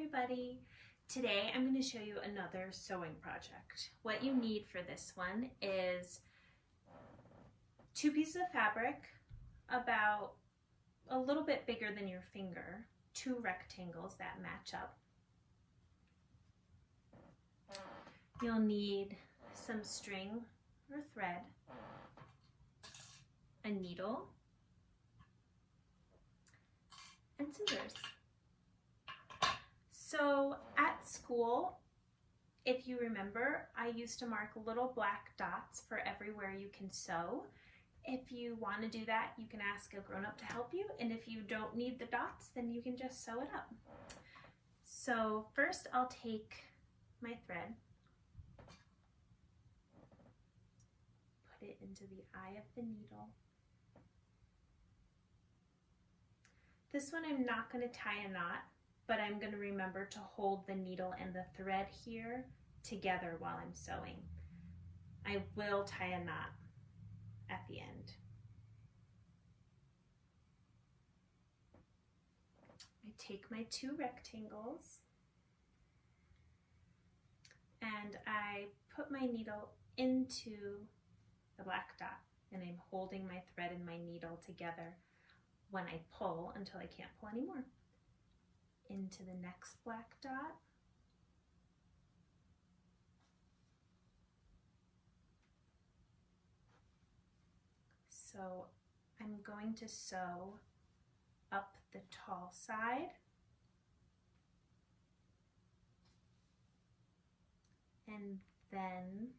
everybody. Today I'm going to show you another sewing project. What you need for this one is 2 pieces of fabric about a little bit bigger than your finger, 2 rectangles that match up. You'll need some string or thread, a needle, and scissors. So at school, if you remember, I used to mark little black dots for everywhere you can sew. If you want to do that, you can ask a grown-up to help you, and if you don't need the dots, then you can just sew it up. So first I'll take my thread, put it into the eye of the needle. This one I'm not going to tie a knot, but I'm going to remember to hold the needle and the thread here together while I'm sewing. I will tie a knot at the end. I take my 2 rectangles and I put my needle into the black dot, and I'm holding my thread and my needle together when I pull until I can't pull anymore. Into the next black dot, so I'm going to sew up the tall side and then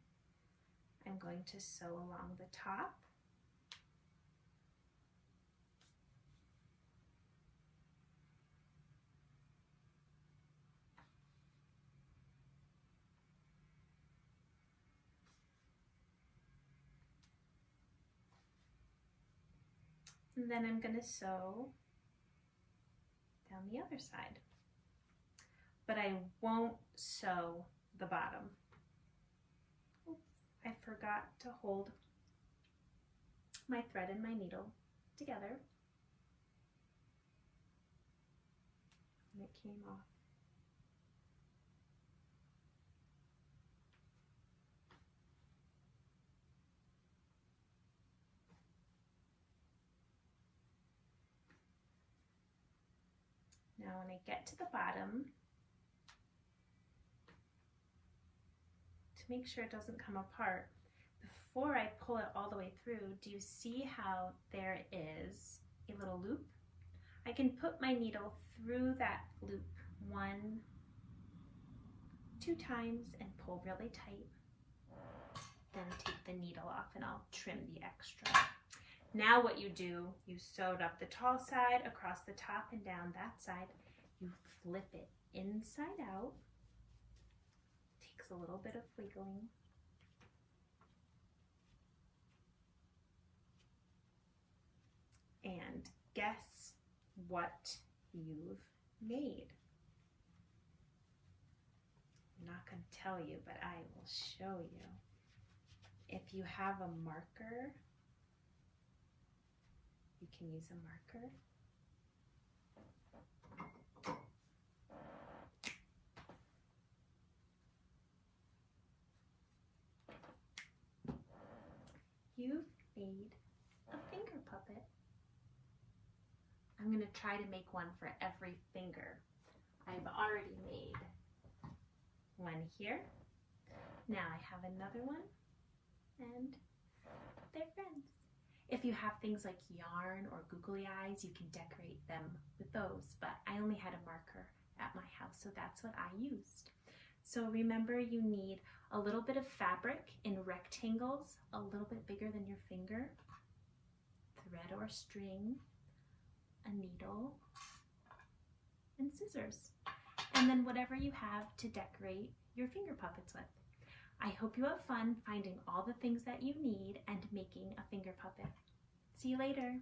I'm going to sew along the top. And then I'm going to sew down the other side. But I won't sew the bottom. Oops, I forgot to hold my thread and my needle together. And it came off. Now when I get to the bottom, to make sure it doesn't come apart, before I pull it all the way through, do you see how there is a little loop? I can put my needle through that loop 1, 2 times and pull really tight. Then take the needle off and I'll trim the extra. Now what you do, you sewed up the tall side across the top and down that side. You flip it inside out. Takes a little bit of wiggling. And guess what you've made? I'm not going to tell you, but I will show you. If you have a marker, you can use a marker. You've made a finger puppet. I'm going to try to make one for every finger. I've already made one here. Now I have another one, and they're friends. If you have things like yarn or googly eyes, you can decorate them with those, but I only had a marker at my house, so that's what I used. So remember, you need a little bit of fabric in rectangles, a little bit bigger than your finger, thread or string, a needle, and scissors. And then whatever you have to decorate your finger puppets with. I hope you have fun finding all the things that you need and making a finger puppet. See you later.